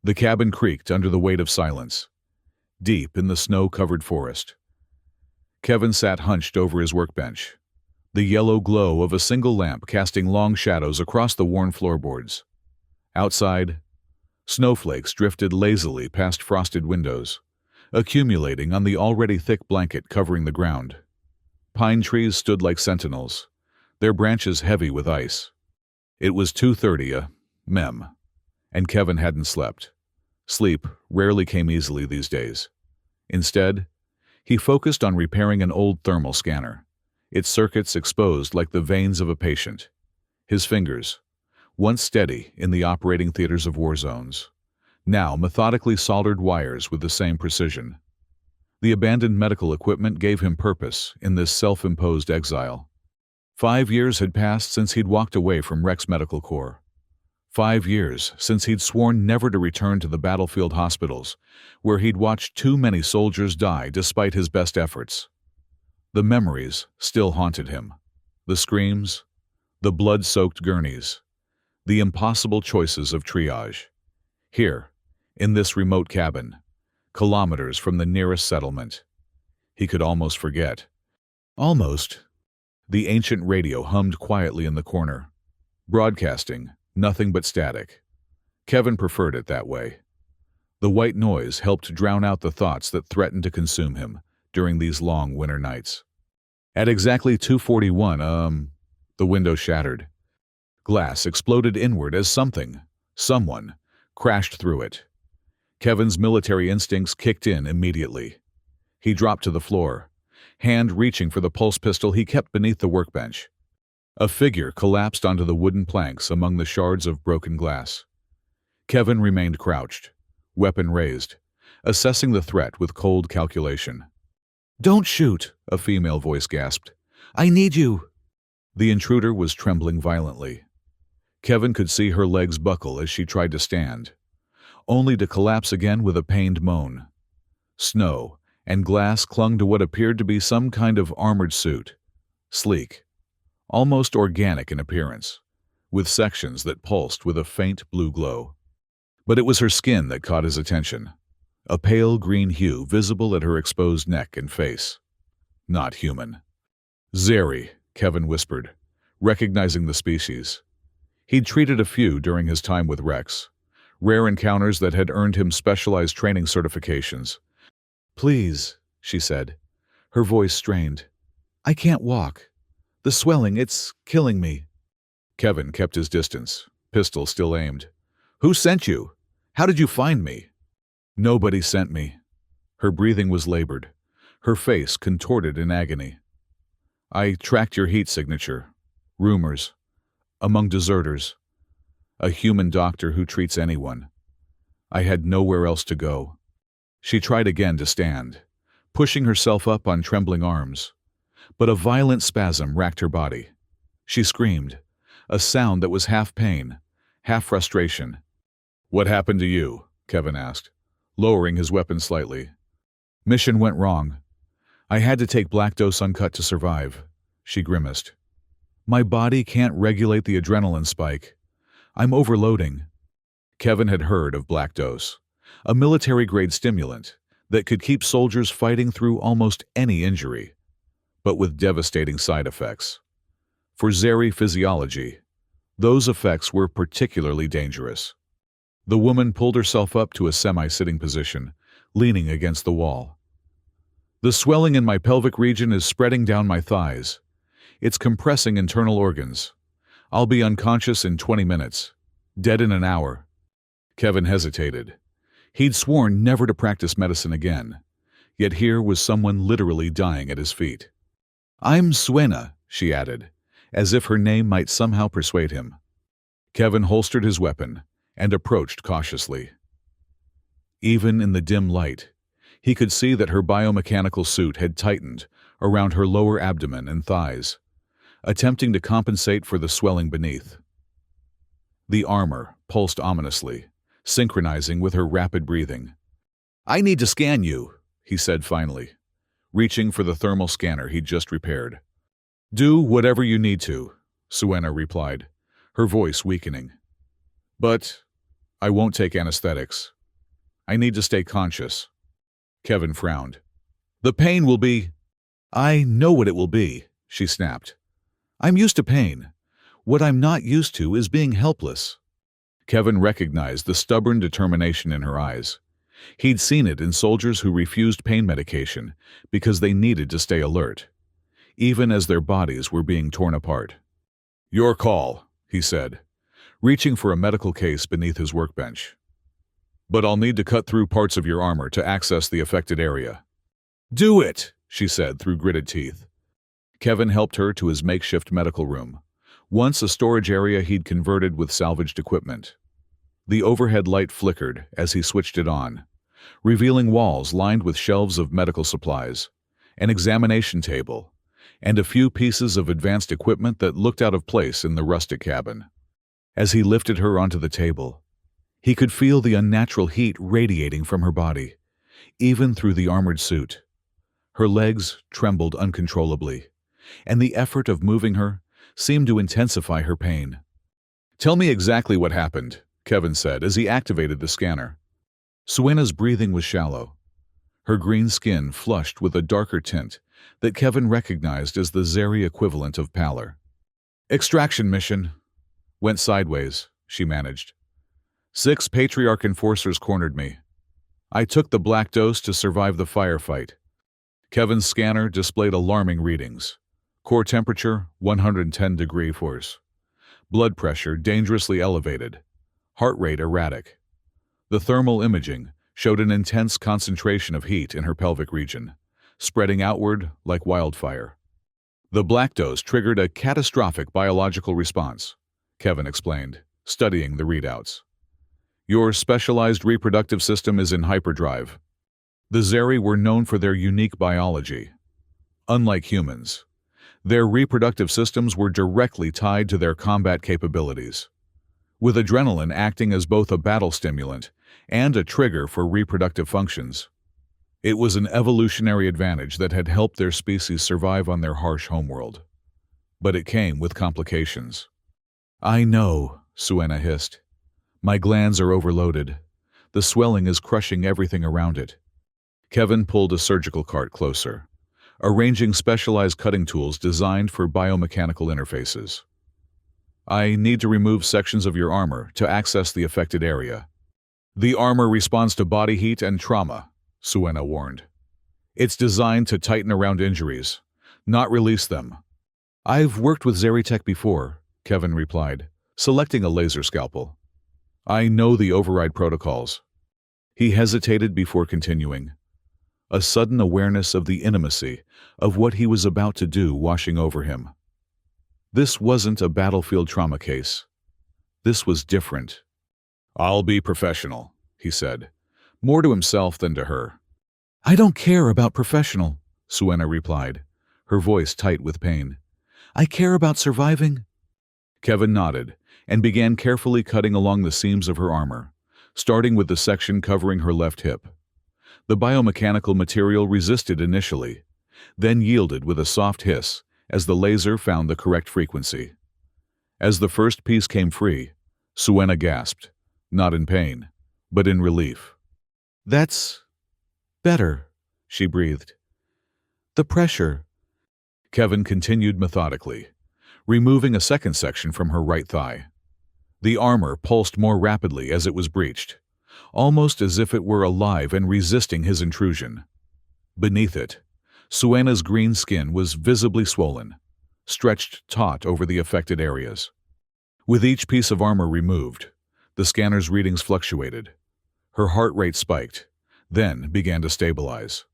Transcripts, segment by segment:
The cabin creaked under the weight of silence, deep in the snow-covered forest. Kevin sat hunched over his workbench, the yellow glow of a single lamp casting long shadows across the worn floorboards. Outside, snowflakes drifted lazily past frosted windows, accumulating on the already thick blanket covering the ground. Pine trees stood like sentinels, their branches heavy with ice. It was 2:30 a.m., and Kevin hadn't slept. Sleep rarely came easily these days. Instead, he focused on repairing an old thermal scanner, its circuits exposed like the veins of a patient. His fingers, once steady in the operating theaters of war zones, now methodically soldered wires with the same precision. The abandoned medical equipment gave him purpose in this self-imposed exile. 5 years had passed since he'd walked away from Rex Medical Corps. 5 years since he'd sworn never to return to the battlefield hospitals, where he'd watched too many soldiers die despite his best efforts. The memories still haunted him. The screams, the blood-soaked gurneys, the impossible choices of triage. Here, in this remote cabin, kilometers from the nearest settlement, he could almost forget. Almost. The ancient radio hummed quietly in the corner, broadcasting nothing but static. Kevin preferred it that way. The white noise helped drown out the thoughts that threatened to consume him during these long winter nights. At exactly 2:41, the window shattered. Glass exploded inward as someone, crashed through it. Kevin's military instincts kicked in immediately. He dropped to the floor, hand reaching for the pulse pistol he kept beneath the workbench. A figure collapsed onto the wooden planks among the shards of broken glass. Kevin remained crouched, weapon raised, assessing the threat with cold calculation. "Don't shoot," a female voice gasped. "I need you." The intruder was trembling violently. Kevin could see her legs buckle as she tried to stand, only to collapse again with a pained moan. Snow and glass clung to what appeared to be some kind of armored suit, sleek, almost organic in appearance, with sections that pulsed with a faint blue glow. But it was her skin that caught his attention, a pale green hue visible at her exposed neck and face. Not human. "Zeri," Kevin whispered, recognizing the species. He'd treated a few during his time with Rex, rare encounters that had earned him specialized training certifications. "Please," she said, her voice strained. "I can't walk. The swelling, it's killing me." Kevin kept his distance, pistol still aimed. "Who sent you? How did you find me?" "Nobody sent me." Her breathing was labored, her face contorted in agony. "I tracked your heat signature. Rumors. Among deserters. A human doctor who treats anyone. I had nowhere else to go." She tried again to stand, pushing herself up on trembling arms. But a violent spasm racked her body. She screamed, a sound that was half pain, half frustration. "What happened to you?" Kevin asked, lowering his weapon slightly. "Mission went wrong. I had to take Black Dose uncut to survive," she grimaced. "My body can't regulate the adrenaline spike. I'm overloading." Kevin had heard of Black Dose, a military-grade stimulant that could keep soldiers fighting through almost any injury, but with devastating side effects. For Zeri physiology, those effects were particularly dangerous. The woman pulled herself up to a semi-sitting position, leaning against the wall. "The swelling in my pelvic region is spreading down my thighs. It's compressing internal organs. I'll be unconscious in 20 minutes, dead in an hour." Kevin hesitated. He'd sworn never to practice medicine again, yet here was someone literally dying at his feet. "I'm Suena," she added, as if her name might somehow persuade him. Kevin holstered his weapon and approached cautiously. Even in the dim light, he could see that her biomechanical suit had tightened around her lower abdomen and thighs, attempting to compensate for the swelling beneath. The armor pulsed ominously, synchronizing with her rapid breathing. "I need to scan you," he said finally, reaching for the thermal scanner he'd just repaired. "Do whatever you need to," Suena replied, her voice weakening. "But I won't take anesthetics." I need to stay conscious. Kevin frowned. The pain will be— I know what it will be, she snapped. I'm used to pain. What I'm not used to is being helpless. Kevin recognized the stubborn determination in her eyes. He'd seen it in soldiers who refused pain medication because they needed to stay alert, even as their bodies were being torn apart. Your call, he said, reaching for a medical case beneath his workbench. But I'll need to cut through parts of your armor to access the affected area. Do it, she said through gritted teeth. Kevin helped her to his makeshift medical room, once a storage area he'd converted with salvaged equipment. The overhead light flickered as he switched it on, revealing walls lined with shelves of medical supplies, an examination table, and a few pieces of advanced equipment that looked out of place in the rustic cabin. As he lifted her onto the table, he could feel the unnatural heat radiating from her body, even through the armored suit. Her legs trembled uncontrollably, and the effort of moving her seemed to intensify her pain. Tell me exactly what happened, Kevin said as he activated the scanner. Suena's breathing was shallow, her green skin flushed with a darker tint that Kevin recognized as the Zeri equivalent of pallor. Extraction mission went sideways, she managed. 6 Patriarch enforcers cornered me. I took the black dose to survive the firefight. Kevin's scanner displayed alarming readings. Core temperature, 110 degree force. Blood pressure dangerously elevated. Heart rate erratic. The thermal imaging showed an intense concentration of heat in her pelvic region, spreading outward like wildfire. The black dose triggered a catastrophic biological response, Kevin explained, studying the readouts. Your specialized reproductive system is in hyperdrive. The Zeri were known for their unique biology. Unlike humans, their reproductive systems were directly tied to their combat capabilities, with adrenaline acting as both a battle stimulant and a trigger for reproductive functions. It was an evolutionary advantage that had helped their species survive on their harsh homeworld. But it came with complications. I know, Suena hissed. My glands are overloaded. The swelling is crushing everything around it. Kevin pulled a surgical cart closer, arranging specialized cutting tools designed for biomechanical interfaces. I need to remove sections of your armor to access the affected area. The armor responds to body heat and trauma, Suena warned. It's designed to tighten around injuries, not release them. I've worked with Zeritech before, Kevin replied, selecting a laser scalpel. I know the override protocols. He hesitated before continuing, a sudden awareness of the intimacy of what he was about to do washing over him. This wasn't a battlefield trauma case. This was different. I'll be professional, he said, more to himself than to her. I don't care about professional, Suena replied, her voice tight with pain. I care about surviving. Kevin nodded and began carefully cutting along the seams of her armor, starting with the section covering her left hip. The biomechanical material resisted initially, then yielded with a soft hiss as the laser found the correct frequency. As the first piece came free, Suena gasped, not in pain, but in relief. That's better, she breathed. The pressure. Kevin continued methodically, removing a second section from her right thigh. The armor pulsed more rapidly as it was breached, almost as if it were alive and resisting his intrusion. Beneath it, Suena's green skin was visibly swollen, stretched taut over the affected areas. With each piece of armor removed, the scanner's readings fluctuated. Her heart rate spiked, then began to stabilize.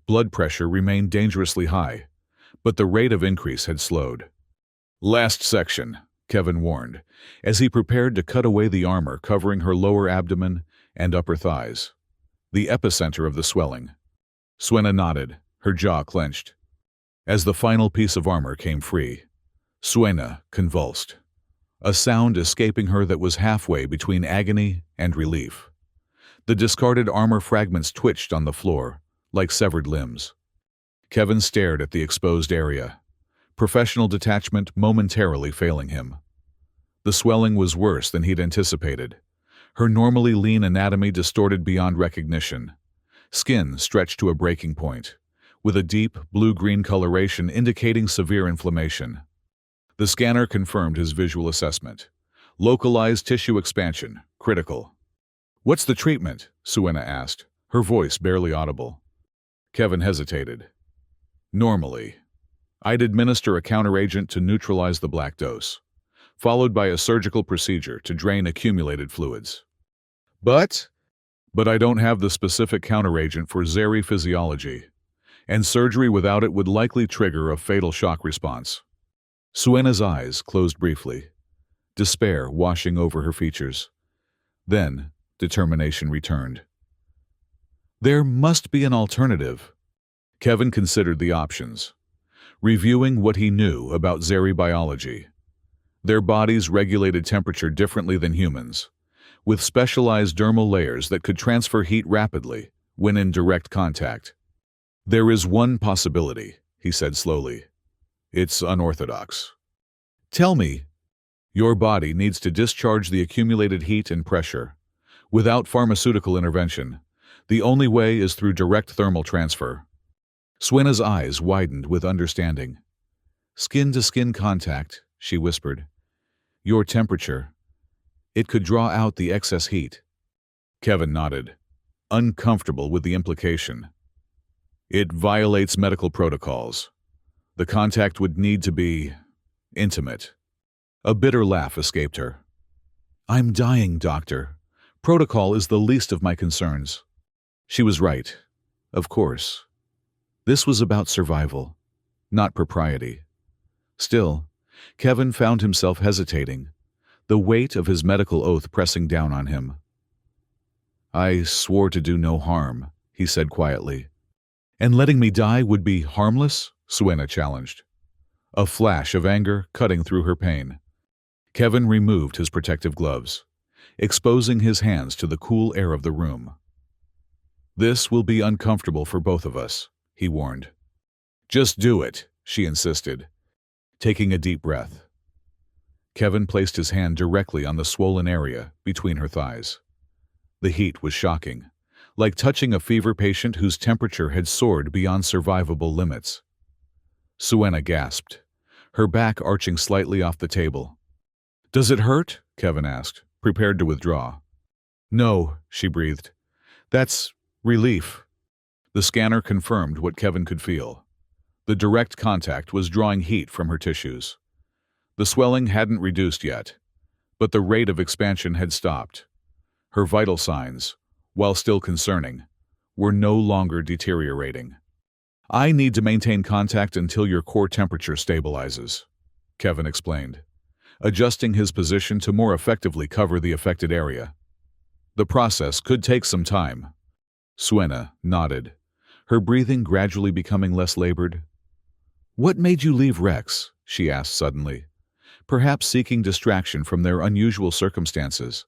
Blood pressure remained dangerously high, but the rate of increase had slowed. Last section, Kevin warned, as he prepared to cut away the armor covering her lower abdomen and upper thighs, the epicenter of the swelling. Suena nodded, her jaw clenched. As the final piece of armor came free, Suena convulsed, a sound escaping her that was halfway between agony and relief. The discarded armor fragments twitched on the floor, like severed limbs. Kevin stared at the exposed area, professional detachment momentarily failing him. The swelling was worse than he'd anticipated. her normally lean anatomy distorted beyond recognition. Skin stretched to a breaking point, with a deep blue-green coloration indicating severe inflammation. The scanner confirmed his visual assessment. Localized tissue expansion, critical. "What's the treatment?" Suena asked, her voice barely audible. Kevin hesitated. "Normally, I'd administer a counteragent to neutralize the black dose, followed by a surgical procedure to drain accumulated fluids. But I don't have the specific counteragent for Zeri physiology, and surgery without it would likely trigger a fatal shock response." Suena's eyes closed briefly, despair washing over her features. Then, determination returned. There must be an alternative. Kevin considered the options, reviewing what he knew about Zeri biology. Their bodies regulated temperature differently than humans, with specialized dermal layers that could transfer heat rapidly when in direct contact. "There is one possibility," he said slowly. "It's unorthodox. Tell me, your body needs to discharge the accumulated heat and pressure. Without pharmaceutical intervention, the only way is through direct thermal transfer." Suena's eyes widened with understanding. "Skin-to-skin contact," she whispered. "Your temperature. It could draw out the excess heat." Kevin nodded, uncomfortable with the implication. "It violates medical protocols. The contact would need to be intimate." A bitter laugh escaped her. "I'm dying, doctor. Protocol is the least of my concerns." She was right. Of course. This was about survival, not propriety. Still, Kevin found himself hesitating, the weight of his medical oath pressing down on him. "I swore to do no harm," he said quietly. "And letting me die would be harmless?" Suena challenged, a flash of anger cutting through her pain. Kevin removed his protective gloves, exposing his hands to the cool air of the room. "This will be uncomfortable for both of us," he warned. "Just do it," she insisted, taking a deep breath. Kevin placed his hand directly on the swollen area between her thighs. The heat was shocking, like touching a fever patient whose temperature had soared beyond survivable limits. Suena gasped, her back arching slightly off the table. "Does it hurt?" Kevin asked, prepared to withdraw. "No," she breathed. "That's relief." The scanner confirmed what Kevin could feel. The direct contact was drawing heat from her tissues. The swelling hadn't reduced yet, but the rate of expansion had stopped. Her vital signs, while still concerning, were no longer deteriorating. "I need to maintain contact until your core temperature stabilizes," Kevin explained, adjusting his position to more effectively cover the affected area. "The process could take some time." Suena nodded, her breathing gradually becoming less labored. "What made you leave Rex?" she asked suddenly, perhaps seeking distraction from their unusual circumstances.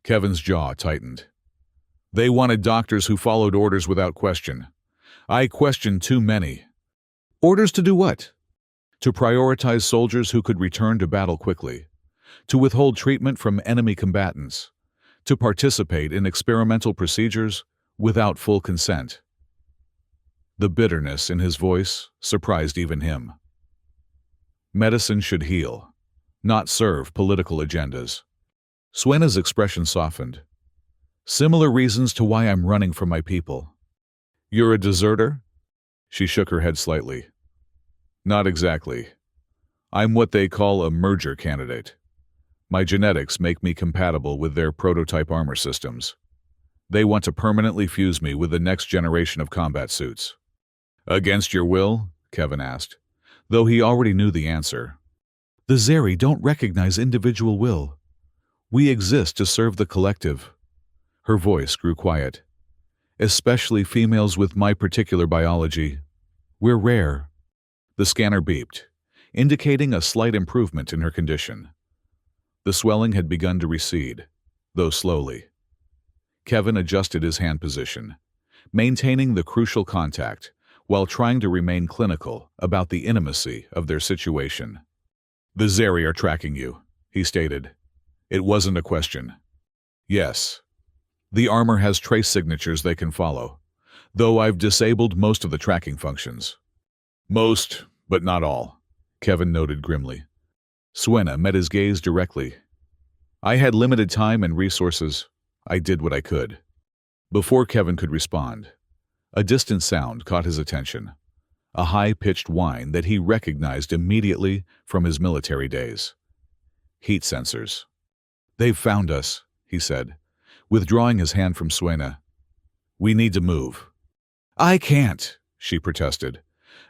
Kevin's jaw tightened. "They wanted doctors who followed orders without question. I questioned too many." "Orders to do what?" "To prioritize soldiers who could return to battle quickly, to withhold treatment from enemy combatants, to participate in experimental procedures without full consent." The bitterness in his voice surprised even him. Medicine should heal, not serve political agendas. Suena's expression softened. "Similar reasons to why I'm running from my people." "You're a deserter?" She shook her head slightly. "Not exactly. I'm what they call a merger candidate. My genetics make me compatible with their prototype armor systems. They want to permanently fuse me with the next generation of combat suits." "Against your will?" Kevin asked, though he already knew the answer. "The Zeri don't recognize individual will. We exist to serve the collective." Her voice grew quiet. "Especially females with my particular biology. We're rare." The scanner beeped, indicating a slight improvement in her condition. The swelling had begun to recede, though slowly. Kevin adjusted his hand position, maintaining the crucial contact while trying to remain clinical about the intimacy of their situation. "The Zeri are tracking you," he stated. It wasn't a question. Yes. The armor has trace signatures they can follow, though I've disabled most of the tracking functions. Most, but not all, Kevin noted grimly. Suena met his gaze directly. I had limited time and resources. I did what I could. Before Kevin could respond, a distant sound caught his attention, a high-pitched whine that he recognized immediately from his military days. Heat sensors. They've found us, he said, withdrawing his hand from Suena. We need to move. I can't, she protested,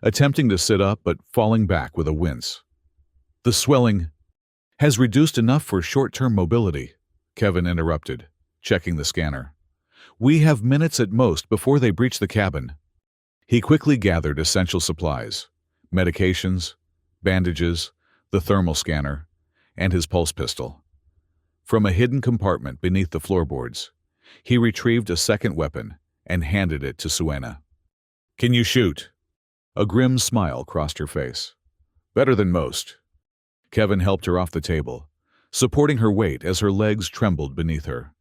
attempting to sit up but falling back with a wince. The swelling has reduced enough for short-term mobility, Kevin interrupted, checking the scanner. We have minutes at most before they breach the cabin. He quickly gathered essential supplies, medications, bandages, the thermal scanner, and his pulse pistol. From a hidden compartment beneath the floorboards, he retrieved a second weapon and handed it to Suena. Can you shoot? A grim smile crossed her face. Better than most. Kevin helped her off the table, supporting her weight as her legs trembled beneath her.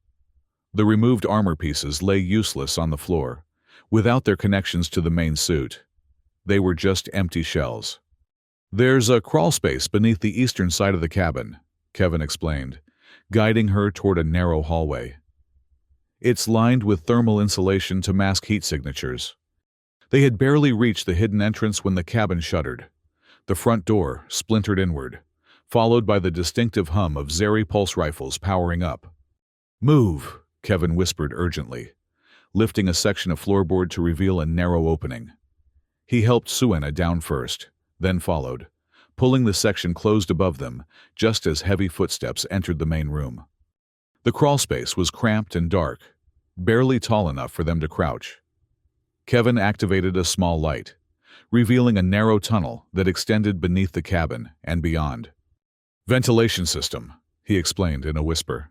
The removed armor pieces lay useless on the floor, without their connections to the main suit. They were just empty shells. There's a crawl space beneath the eastern side of the cabin, Kevin explained, guiding her toward a narrow hallway. It's lined with thermal insulation to mask heat signatures. They had barely reached the hidden entrance when the cabin shuddered. The front door splintered inward, followed by the distinctive hum of Zeri pulse rifles powering up. Move, Kevin whispered urgently, lifting a section of floorboard to reveal a narrow opening. He helped Suena down first, then followed, pulling the section closed above them just as heavy footsteps entered the main room. The crawl space was cramped and dark, barely tall enough for them to crouch. Kevin activated a small light, revealing a narrow tunnel that extended beneath the cabin and beyond. Ventilation system, he explained in a whisper,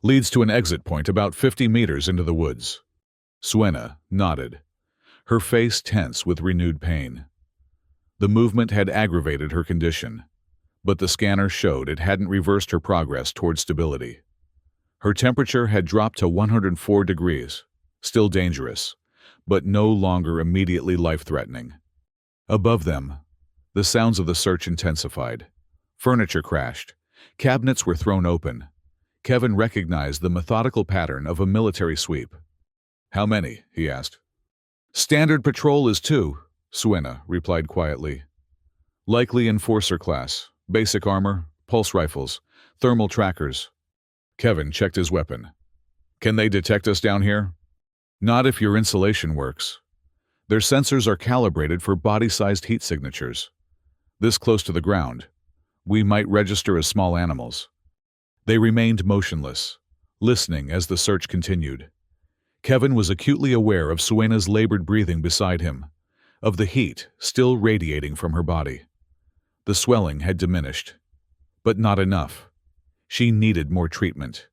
leads to an exit point about 50 meters into the woods. Suena nodded, her face tense with renewed pain. The movement had aggravated her condition, but the scanner showed it hadn't reversed her progress toward stability. Her temperature had dropped to 104 degrees, still dangerous, but no longer immediately life-threatening. Above them, the sounds of the search intensified. Furniture crashed. Cabinets were thrown open. Kevin recognized the methodical pattern of a military sweep. How many? He asked. Standard patrol is 2, Suena replied quietly. Likely enforcer class, basic armor, pulse rifles, thermal trackers. Kevin checked his weapon. Can they detect us down here? Not if your insulation works. Their sensors are calibrated for body-sized heat signatures. This close to the ground, we might register as small animals. They remained motionless, listening as the search continued. Kevin was acutely aware of Suena's labored breathing beside him, of the heat still radiating from her body. The swelling had diminished, but not enough. She needed more treatment.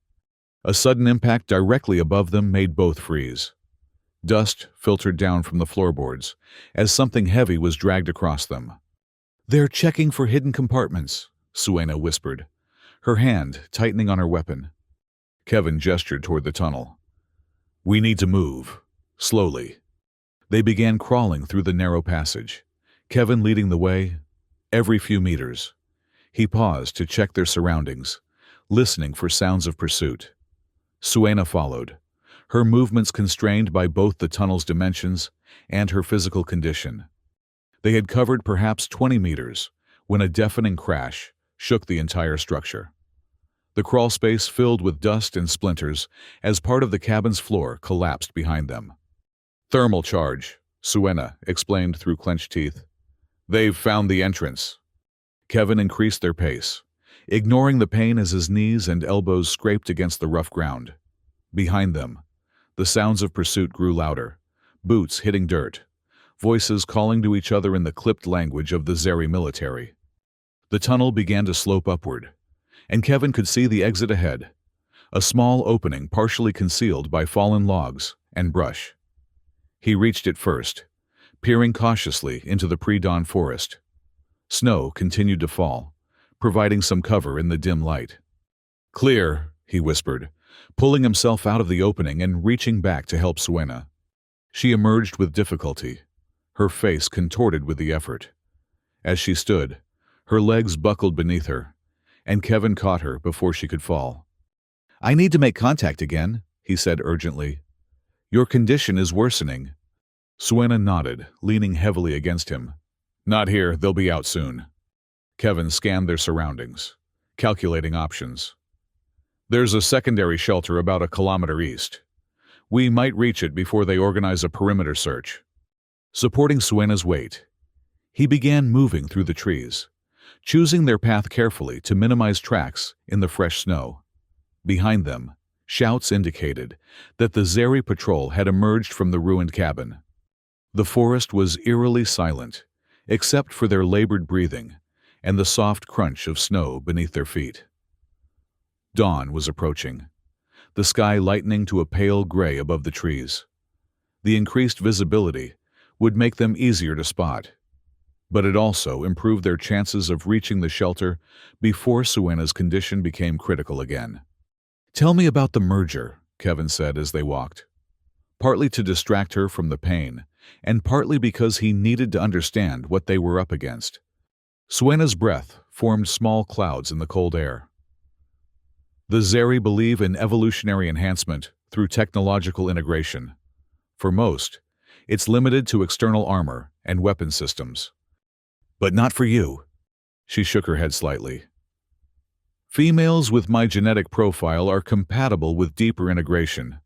A sudden impact directly above them made both freeze. Dust filtered down from the floorboards as something heavy was dragged across them. They're checking for hidden compartments, Suena whispered, her hand tightening on her weapon. Kevin gestured toward the tunnel. We need to move, slowly. They began crawling through the narrow passage, Kevin leading the way. Every few meters, he paused to check their surroundings, listening for sounds of pursuit. Suena followed, her movements constrained by both the tunnel's dimensions and her physical condition. They had covered perhaps 20 meters when a deafening crash shook the entire structure. The crawl space filled with dust and splinters as part of the cabin's floor collapsed behind them. Thermal charge, Suena explained through clenched teeth. They've found the entrance. Kevin increased their pace, ignoring the pain as his knees and elbows scraped against the rough ground. Behind them, the sounds of pursuit grew louder, boots hitting dirt, voices calling to each other in the clipped language of the Zeri military. The tunnel began to slope upward, and Kevin could see the exit ahead, a small opening partially concealed by fallen logs and brush. He reached it first, peering cautiously into the pre-dawn forest. Snow continued to fall, providing some cover in the dim light. Clear, he whispered, pulling himself out of the opening and reaching back to help Suena. She emerged with difficulty, her face contorted with the effort. As she stood, her legs buckled beneath her, and Kevin caught her before she could fall. "I need to make contact again," he said urgently. "Your condition is worsening." Suena nodded, leaning heavily against him. "Not here, they'll be out soon." Kevin scanned their surroundings, calculating options. "There's a secondary shelter about a kilometer east. We might reach it before they organize a perimeter search." Supporting Suena's weight, he began moving through the trees, choosing their path carefully to minimize tracks in the fresh snow. Behind them, shouts indicated that the Zeri patrol had emerged from the ruined cabin. The forest was eerily silent, except for their labored breathing and the soft crunch of snow beneath their feet. Dawn was approaching, the sky lightening to a pale gray above the trees. The increased visibility would make them easier to spot, but it also improved their chances of reaching the shelter before Suena's condition became critical again. "Tell me about the merger," Kevin said as they walked, partly to distract her from the pain, and partly because he needed to understand what they were up against. Suena's breath formed small clouds in the cold air. "The Zeri believe in evolutionary enhancement through technological integration. For most, it's limited to external armor and weapon systems. But not for you." She shook her head slightly. "Females with my genetic profile are compatible with deeper integration.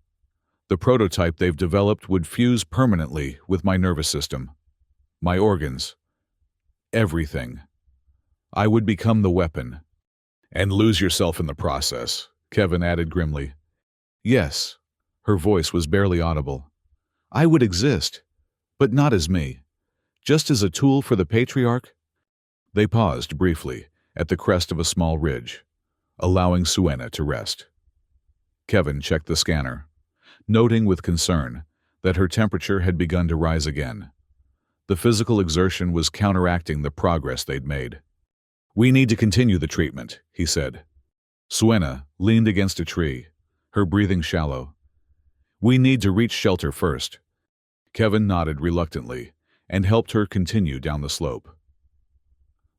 The prototype they've developed would fuse permanently with my nervous system, my organs, everything. I would become the weapon." "And lose yourself in the process," Kevin added grimly. "Yes." Her voice was barely audible. "I would exist, but not as me. Just as a tool for the patriarch." They paused briefly at the crest of a small ridge, allowing Suena to rest. Kevin checked the scanner, noting with concern that her temperature had begun to rise again. The physical exertion was counteracting the progress they'd made. "We need to continue the treatment," he said. Suena leaned against a tree, her breathing shallow. "We need to reach shelter first." Kevin nodded reluctantly and helped her continue down the slope.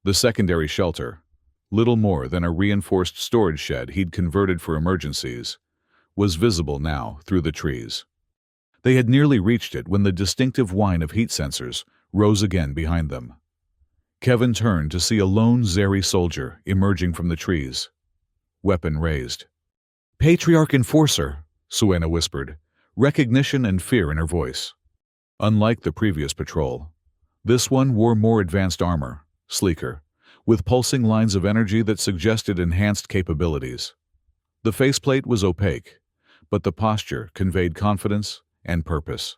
The secondary shelter, little more than a reinforced storage shed he'd converted for emergencies, was visible now through the trees. They had nearly reached it when the distinctive whine of heat sensors rose again behind them. Kevin turned to see a lone Zeri soldier emerging from the trees, weapon raised. "Patriarch Enforcer," Suena whispered, recognition and fear in her voice. Unlike the previous patrol, this one wore more advanced armor, sleeker, with pulsing lines of energy that suggested enhanced capabilities. The faceplate was opaque, but the posture conveyed confidence and purpose.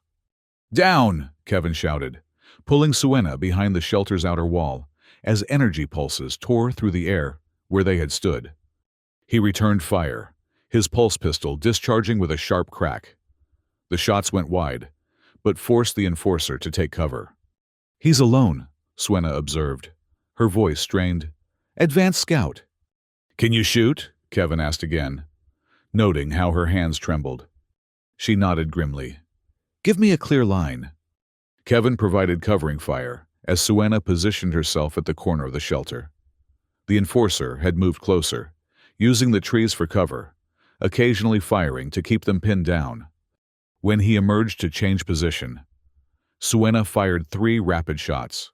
"Down!" Kevin shouted, pulling Suena behind the shelter's outer wall as energy pulses tore through the air where they had stood. He returned fire, his pulse pistol discharging with a sharp crack. The shots went wide, but forced the Enforcer to take cover. "He's alone," Suena observed, her voice strained. "Advanced scout." "Can you shoot?" Kevin asked again, noting how her hands trembled. She nodded grimly. "Give me a clear line." Kevin provided covering fire as Suena positioned herself at the corner of the shelter. The Enforcer had moved closer, using the trees for cover, occasionally firing to keep them pinned down. When he emerged to change position, Suena fired 3 rapid shots.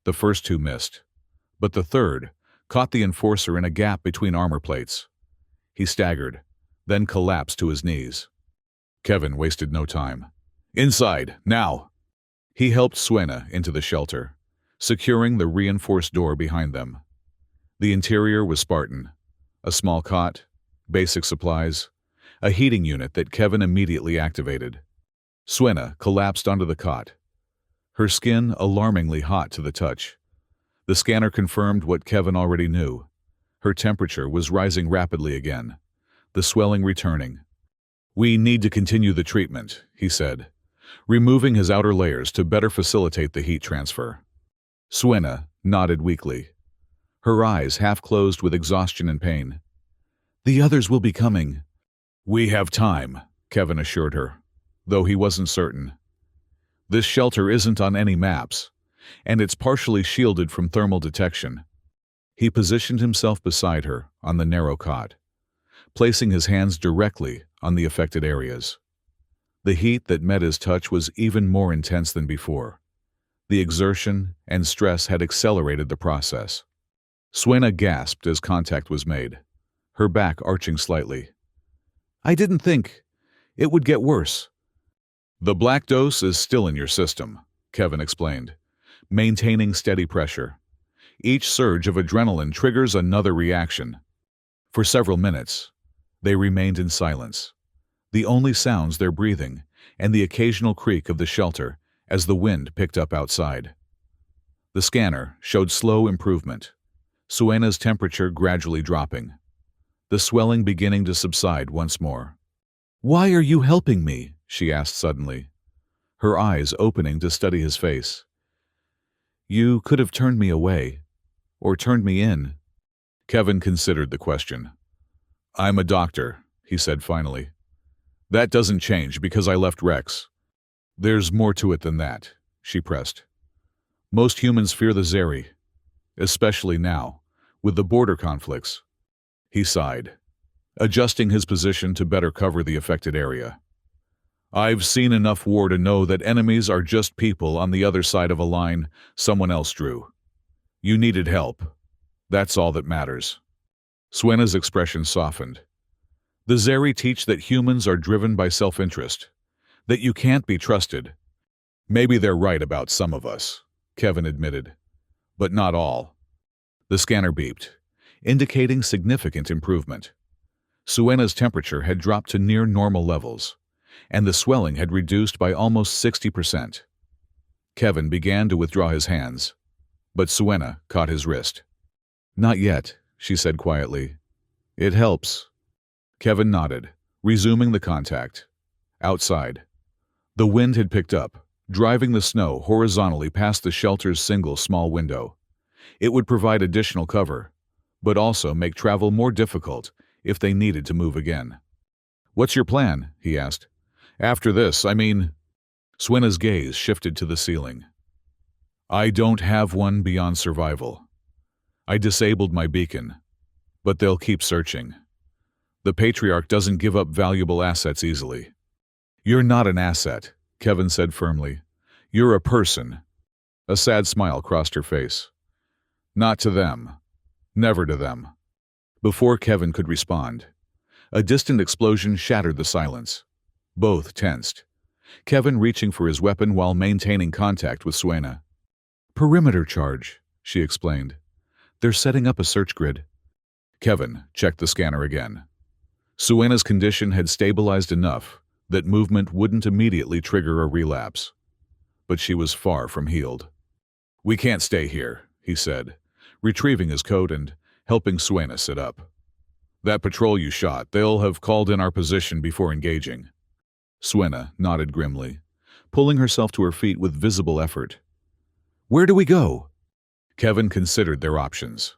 The first 2 missed, but the third caught the Enforcer in a gap between armor plates. He staggered, then collapsed to his knees. Kevin wasted no time. "Inside, now!" He helped Suena into the shelter, securing the reinforced door behind them. The interior was Spartan. A small cot, basic supplies, a heating unit that Kevin immediately activated. Suena collapsed onto the cot, her skin alarmingly hot to the touch. The scanner confirmed what Kevin already knew. Her temperature was rising rapidly again, the swelling returning. "We need to continue the treatment," he said, removing his outer layers to better facilitate the heat transfer. Suena nodded weakly, her eyes half closed with exhaustion and pain. "The others will be coming." We have time, Kevin assured her, though he wasn't certain. This shelter isn't on any maps, and it's partially shielded from thermal detection. He positioned himself beside her on the narrow cot, placing his hands directly on the affected areas. The heat that met his touch was even more intense than before. The exertion and stress had accelerated the process. Suena gasped as contact was made, her back arching slightly. I didn't think it would get worse. The black dose is still in your system, Kevin explained, maintaining steady pressure. Each surge of adrenaline triggers another reaction. For several minutes, they remained in silence, the only sounds their breathing and the occasional creak of the shelter as the wind picked up outside. The scanner showed slow improvement, Suena's temperature gradually dropping, the swelling beginning to subside once more. Why are you helping me? She asked suddenly, her eyes opening to study his face. You could have turned me away, or turned me in. Kevin considered the question. I'm a doctor, he said finally. That doesn't change because I left Rex. There's more to it than that, she pressed. Most humans fear the Zeri, especially now, with the border conflicts. He sighed, adjusting his position to better cover the affected area. I've seen enough war to know that enemies are just people on the other side of a line someone else drew. You needed help. That's all that matters. Suena's expression softened. The Zeri teach that humans are driven by self-interest, that you can't be trusted. Maybe they're right about some of us, Kevin admitted, but not all. The scanner beeped, indicating significant improvement. Suena's temperature had dropped to near normal levels, and the swelling had reduced by almost 60%. Kevin began to withdraw his hands, but Suena caught his wrist. Not yet, she said quietly. It helps. Kevin nodded, resuming the contact. Outside, the wind had picked up, driving the snow horizontally past the shelter's single small window. It would provide additional cover, but also make travel more difficult if they needed to move again. What's your plan? He asked. After this, Suena's gaze shifted to the ceiling. I don't have one beyond survival. I disabled my beacon, but they'll keep searching. The Patriarch doesn't give up valuable assets easily. You're not an asset, Kevin said firmly. You're a person. A sad smile crossed her face. Not to them. Never to them. Before Kevin could respond, a distant explosion shattered the silence. Both tensed, Kevin reaching for his weapon while maintaining contact with Suena. Perimeter charge, she explained. They're setting up a search grid. Kevin checked the scanner again. Suena's condition had stabilized enough that movement wouldn't immediately trigger a relapse. But she was far from healed. We can't stay here, he said, retrieving his coat and helping Suena sit up. That patrol you shot, they'll have called in our position before engaging. Suena nodded grimly, pulling herself to her feet with visible effort. Where do we go? Kevin considered their options.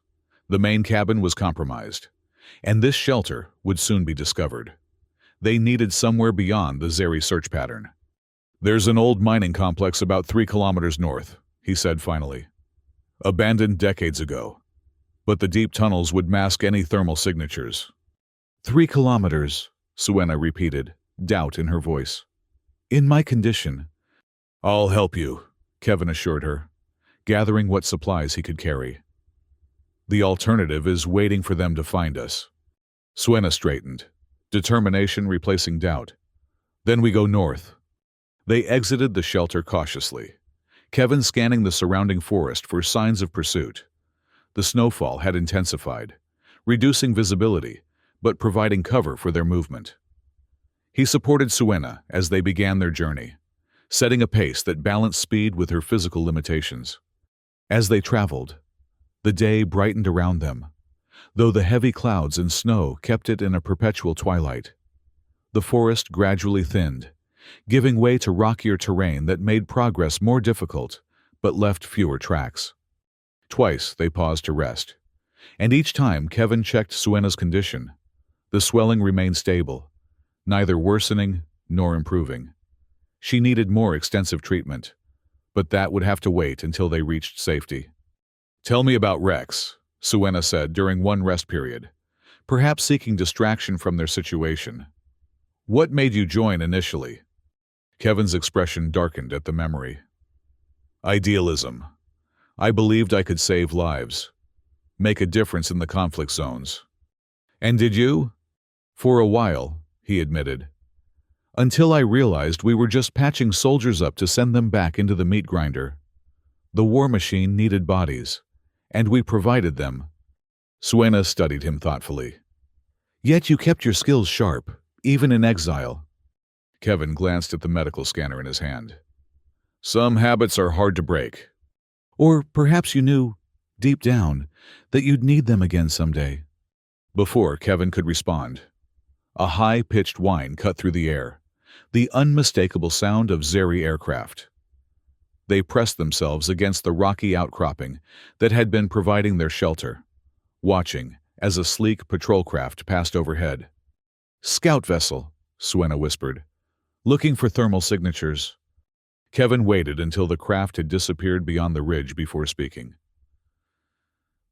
The main cabin was compromised, and this shelter would soon be discovered. They needed somewhere beyond the Zeri search pattern. There's an old mining complex about 3 kilometers north, he said finally. Abandoned decades ago, but the deep tunnels would mask any thermal signatures. 3 kilometers, Suena repeated, doubt in her voice. In my condition. I'll help you, Kevin assured her, gathering what supplies he could carry. The alternative is waiting for them to find us. Suena straightened, determination replacing doubt. Then we go north. They exited the shelter cautiously, Kevin scanning the surrounding forest for signs of pursuit. The snowfall had intensified, reducing visibility, but providing cover for their movement. He supported Suena as they began their journey, setting a pace that balanced speed with her physical limitations. As they traveled, the day brightened around them, though the heavy clouds and snow kept it in a perpetual twilight. The forest gradually thinned, giving way to rockier terrain that made progress more difficult, but left fewer tracks. Twice they paused to rest, and each time Kevin checked Suena's condition. The swelling remained stable, neither worsening nor improving. She needed more extensive treatment, but that would have to wait until they reached safety. "Tell me about Rex," Suena said during one rest period, perhaps seeking distraction from their situation. "What made you join initially?" Kevin's expression darkened at the memory. "Idealism. I believed I could save lives, make a difference in the conflict zones." "And did you?" "For a while," he admitted. "Until I realized we were just patching soldiers up to send them back into the meat grinder. The war machine needed bodies, and we provided them." Suena studied him thoughtfully. "Yet you kept your skills sharp, even in exile." Kevin glanced at the medical scanner in his hand. "Some habits are hard to break." "Or perhaps you knew, deep down, that you'd need them again someday." Before Kevin could respond, a high-pitched whine cut through the air, the unmistakable sound of Zeri aircraft. They pressed themselves against the rocky outcropping that had been providing their shelter, watching as a sleek patrol craft passed overhead. "Scout vessel," Suena whispered, "looking for thermal signatures." Kevin waited until the craft had disappeared beyond the ridge before speaking.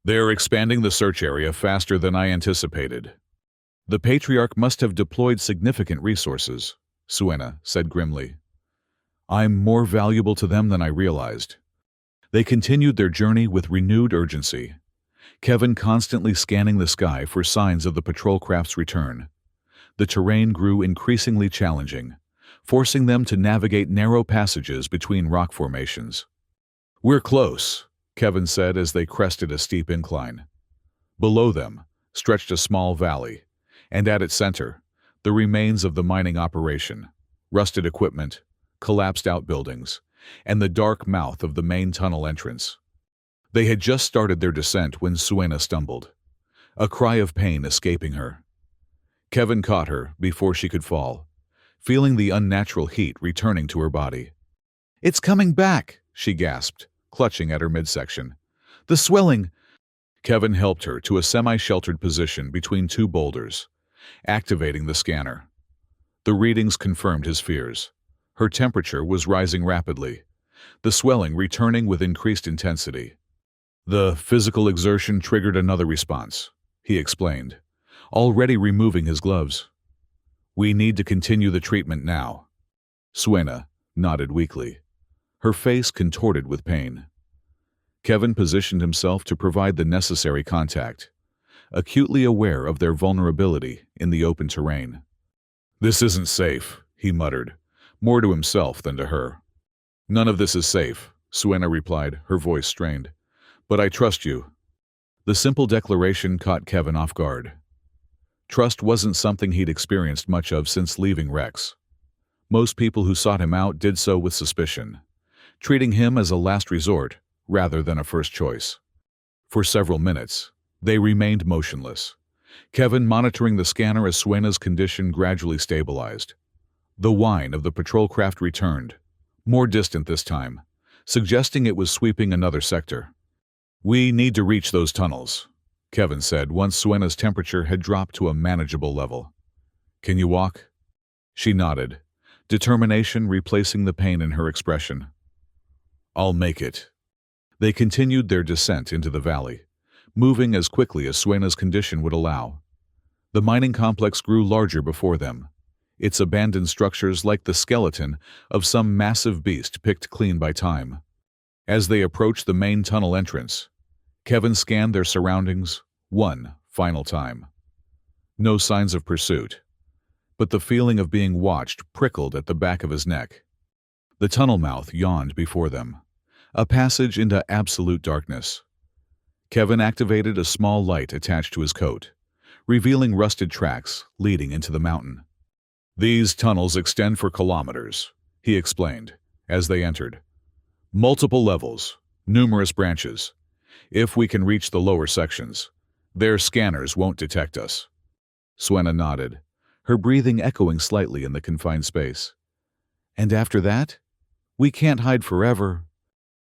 "They're expanding the search area faster than I anticipated." "The Patriarch must have deployed significant resources," Suena said grimly. "I'm more valuable to them than I realized." They continued their journey with renewed urgency, Kevin constantly scanning the sky for signs of the patrol craft's return. The terrain grew increasingly challenging, forcing them to navigate narrow passages between rock formations. "We're close," Kevin said as they crested a steep incline. Below them stretched a small valley, and at its center, the remains of the mining operation, rusted equipment, collapsed outbuildings, and the dark mouth of the main tunnel entrance. They had just started their descent when Suena stumbled, a cry of pain escaping her. Kevin caught her before she could fall, feeling the unnatural heat returning to her body. "It's coming back," she gasped, clutching at her midsection. "The swelling." Kevin helped her to a semi-sheltered position between two boulders, activating the scanner. The readings confirmed his fears. Her temperature was rising rapidly, the swelling returning with increased intensity. "The physical exertion triggered another response," he explained, already removing his gloves. "We need to continue the treatment now." Suena nodded weakly, her face contorted with pain. Kevin positioned himself to provide the necessary contact, acutely aware of their vulnerability in the open terrain. "This isn't safe," he muttered, more to himself than to her. "None of this is safe," Suena replied, her voice strained. "But I trust you." The simple declaration caught Kevin off guard. Trust wasn't something he'd experienced much of since leaving Rex. Most people who sought him out did so with suspicion, treating him as a last resort rather than a first choice. For several minutes, they remained motionless, Kevin monitoring the scanner as Suena's condition gradually stabilized. The whine of the patrol craft returned, more distant this time, suggesting it was sweeping another sector. "We need to reach those tunnels," Kevin said once Suena's temperature had dropped to a manageable level. "Can you walk?" She nodded, determination replacing the pain in her expression. "I'll make it." They continued their descent into the valley, moving as quickly as Suena's condition would allow. The mining complex grew larger before them, its abandoned structures like the skeleton of some massive beast picked clean by time. As they approached the main tunnel entrance, Kevin scanned their surroundings one final time. No signs of pursuit, but the feeling of being watched prickled at the back of his neck. The tunnel mouth yawned before them, a passage into absolute darkness. Kevin activated a small light attached to his coat, revealing rusted tracks leading into the mountain. "These tunnels extend for kilometers," he explained, as they entered. "Multiple levels, numerous branches. If we can reach the lower sections, their scanners won't detect us." Suena nodded, her breathing echoing slightly in the confined space. "And after that? We can't hide forever."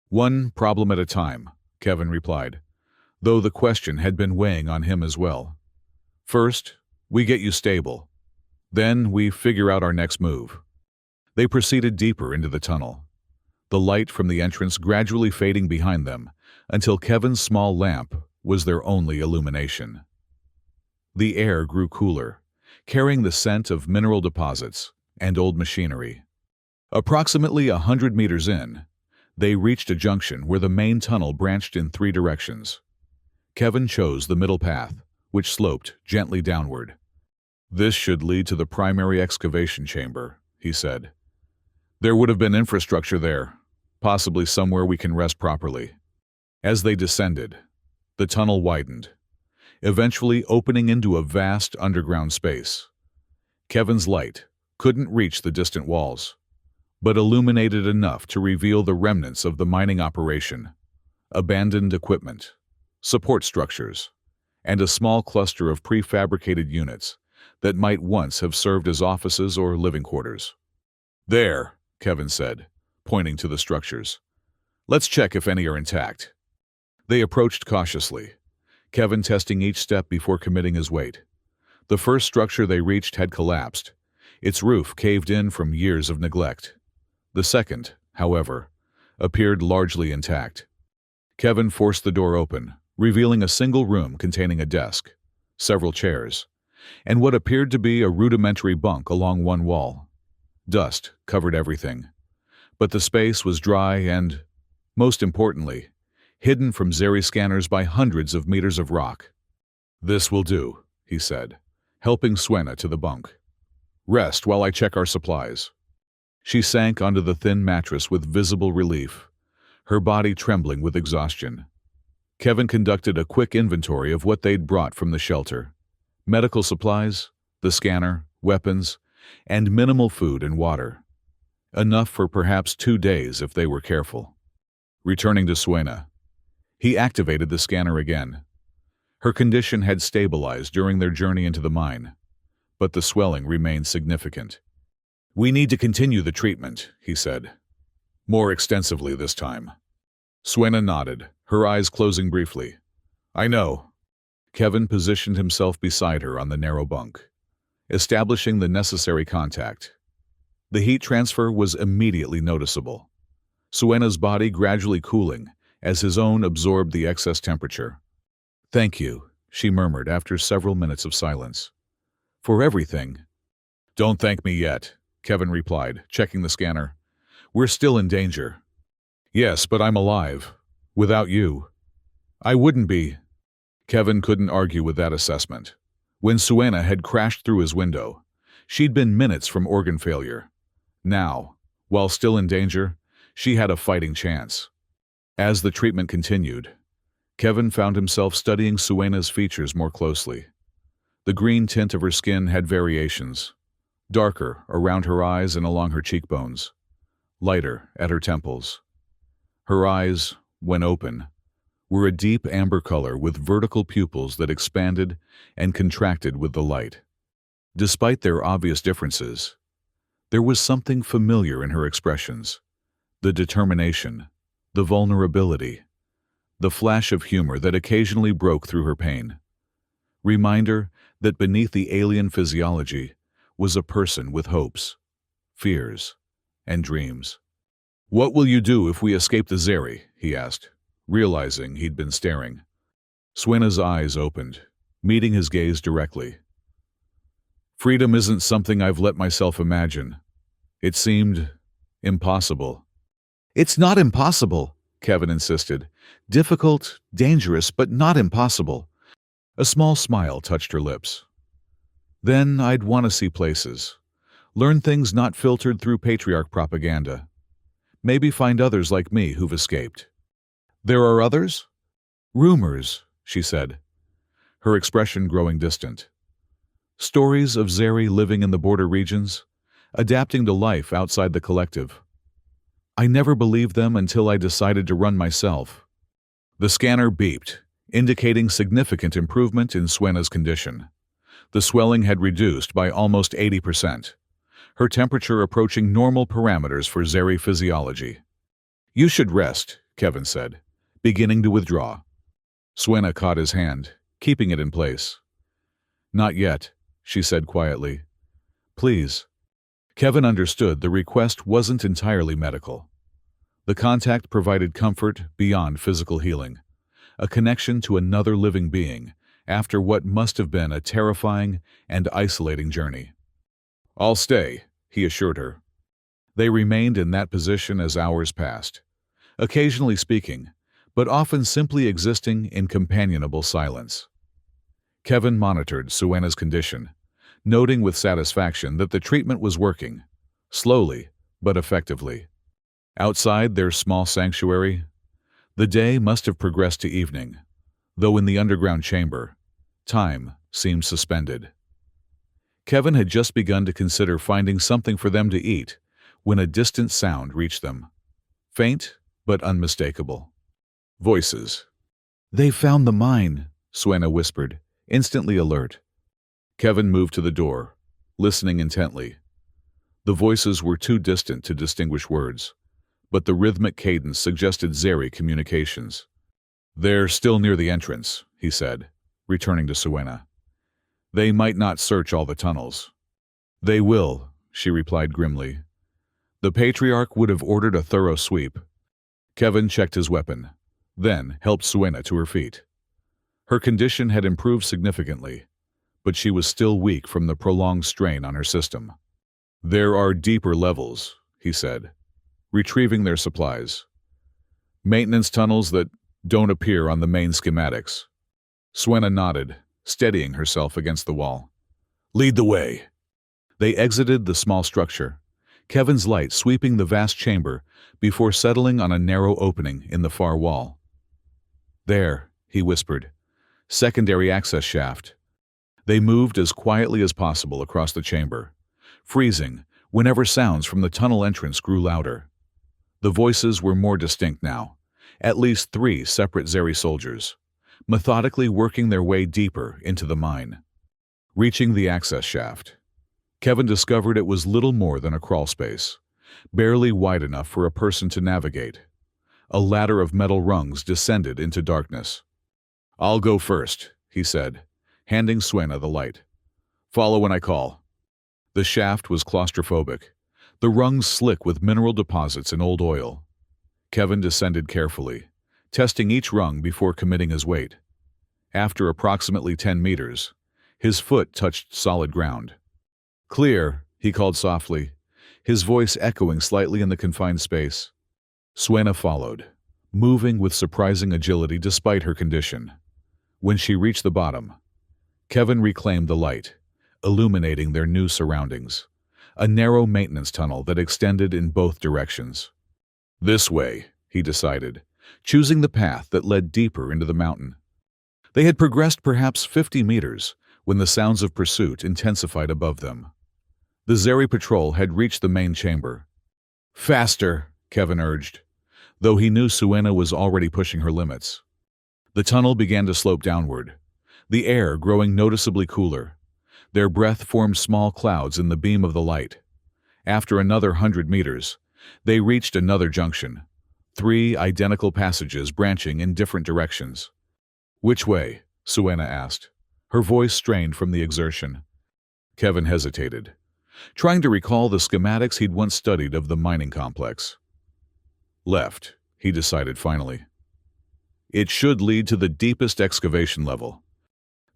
"One problem at a time," Kevin replied, though the question had been weighing on him as well. "First, we get you stable. Then we figure out our next move." They proceeded deeper into the tunnel, the light from the entrance gradually fading behind them until Kevin's small lamp was their only illumination. The air grew cooler, carrying the scent of mineral deposits and old machinery. Approximately 100 meters in, they reached a junction where the main tunnel branched in 3 directions. Kevin chose the middle path, which sloped gently downward. "This should lead to the primary excavation chamber," he said. "There would have been infrastructure there, possibly somewhere we can rest properly." As they descended, the tunnel widened, eventually opening into a vast underground space. Kevin's light couldn't reach the distant walls, but illuminated enough to reveal the remnants of the mining operation, abandoned equipment, support structures, and a small cluster of prefabricated units that might once have served as offices or living quarters. "There," Kevin said, pointing to the structures. "Let's check if any are intact." They approached cautiously, Kevin testing each step before committing his weight. The first structure they reached had collapsed, its roof caved in from years of neglect. The second, however, appeared largely intact. Kevin forced the door open, revealing a single room containing a desk, several chairs, and what appeared to be a rudimentary bunk along one wall. Dust covered everything, but the space was dry and, most importantly, hidden from Zeri scanners by hundreds of meters of rock. "This will do," he said, helping Suena to the bunk. "Rest while I check our supplies." She sank onto the thin mattress with visible relief, her body trembling with exhaustion. Kevin conducted a quick inventory of what they'd brought from the shelter: medical supplies, the scanner, weapons, and minimal food and water. Enough for perhaps 2 days if they were careful. Returning to Suena, he activated the scanner again. Her condition had stabilized during their journey into the mine, but the swelling remained significant. "We need to continue the treatment," he said. "More extensively this time." Suena nodded, her eyes closing briefly. "I know." Kevin positioned himself beside her on the narrow bunk, establishing the necessary contact. The heat transfer was immediately noticeable, Suena's body gradually cooling as his own absorbed the excess temperature. "Thank you," she murmured after several minutes of silence. "For everything." "Don't thank me yet," Kevin replied, checking the scanner. "We're still in danger." "Yes, but I'm alive. Without you, I wouldn't be." Kevin couldn't argue with that assessment. When Suena had crashed through his window, she'd been minutes from organ failure. Now, while still in danger, she had a fighting chance. As the treatment continued, Kevin found himself studying Suena's features more closely. The green tint of her skin had variations, darker around her eyes and along her cheekbones, lighter at her temples. Her eyes, when open, were a deep amber color with vertical pupils that expanded and contracted with the light. Despite their obvious differences, there was something familiar in her expressions: the determination, the vulnerability, the flash of humor that occasionally broke through her pain. Reminder that beneath the alien physiology was a person with hopes, fears, and dreams. "What will you do if we escape the Zeri?" he asked, realizing he'd been staring. Suena's eyes opened, meeting his gaze directly. "Freedom isn't something I've let myself imagine. It seemed impossible." "It's not impossible," Kevin insisted. "Difficult, dangerous, but not impossible." A small smile touched her lips. "Then I'd want to see places. Learn things not filtered through patriarch propaganda. Maybe find others like me who've escaped." "There are others?" "Rumors," she said, her expression growing distant. "Stories of Zeri living in the border regions, adapting to life outside the collective. I never believed them until I decided to run myself." The scanner beeped, indicating significant improvement in Suena's condition. The swelling had reduced by almost 80%, her temperature approaching normal parameters for Zeri physiology. "You should rest," Kevin said, beginning to withdraw. Suena caught his hand, keeping it in place. "Not yet," she said quietly. Please. Kevin understood the request wasn't entirely medical. The contact provided comfort beyond physical healing, a connection to another living being after what must have been a terrifying and isolating journey. "I'll stay," he assured her. They remained in that position as hours passed, occasionally speaking, but often simply existing in companionable silence. Kevin monitored Suena's condition, noting with satisfaction that the treatment was working, slowly but effectively. Outside their small sanctuary, the day must have progressed to evening, though in the underground chamber, time seemed suspended. Kevin had just begun to consider finding something for them to eat when a distant sound reached them. Faint, but unmistakable. Voices. "They found the mine," Suena whispered, instantly alert. Kevin moved to the door, listening intently. The voices were too distant to distinguish words, but the rhythmic cadence suggested Zeri communications. "They're still near the entrance," he said, returning to Suena. "They might not search all the tunnels." "They will," she replied grimly. "The Patriarch would have ordered a thorough sweep." Kevin checked his weapon, then helped Suena to her feet. Her condition had improved significantly, but she was still weak from the prolonged strain on her system. "There are deeper levels," he said, retrieving their supplies. "Maintenance tunnels that don't appear on the main schematics." Suena nodded, steadying herself against the wall. "Lead the way." They exited the small structure, Kevin's light sweeping the vast chamber before settling on a narrow opening in the far wall. "There," he whispered. "Secondary access shaft." They moved as quietly as possible across the chamber, freezing whenever sounds from the tunnel entrance grew louder. The voices were more distinct now, at least 3 separate Zeri soldiers, methodically working their way deeper into the mine. Reaching the access shaft, Kevin discovered it was little more than a crawl space, barely wide enough for a person to navigate. A ladder of metal rungs descended into darkness. "I'll go first," he said, handing Suena the light. "Follow when I call." The shaft was claustrophobic, the rungs slick with mineral deposits and old oil. Kevin descended carefully, testing each rung before committing his weight. After approximately 10 meters, his foot touched solid ground. "Clear," he called softly, his voice echoing slightly in the confined space. Suena followed, moving with surprising agility despite her condition. When she reached the bottom, Kevin reclaimed the light, illuminating their new surroundings, a narrow maintenance tunnel that extended in both directions. "This way," he decided, choosing the path that led deeper into the mountain. They had progressed perhaps 50 meters when the sounds of pursuit intensified above them. The Zeri patrol had reached the main chamber. "Faster," Kevin urged, though he knew Suena was already pushing her limits. The tunnel began to slope downward, the air growing noticeably cooler. Their breath formed small clouds in the beam of the light. After another 100 meters, they reached another junction, 3 identical passages branching in different directions. "Which way?" Suena asked, her voice strained from the exertion. Kevin hesitated, trying to recall the schematics he'd once studied of the mining complex. "Left," he decided finally. "It should lead to the deepest excavation level."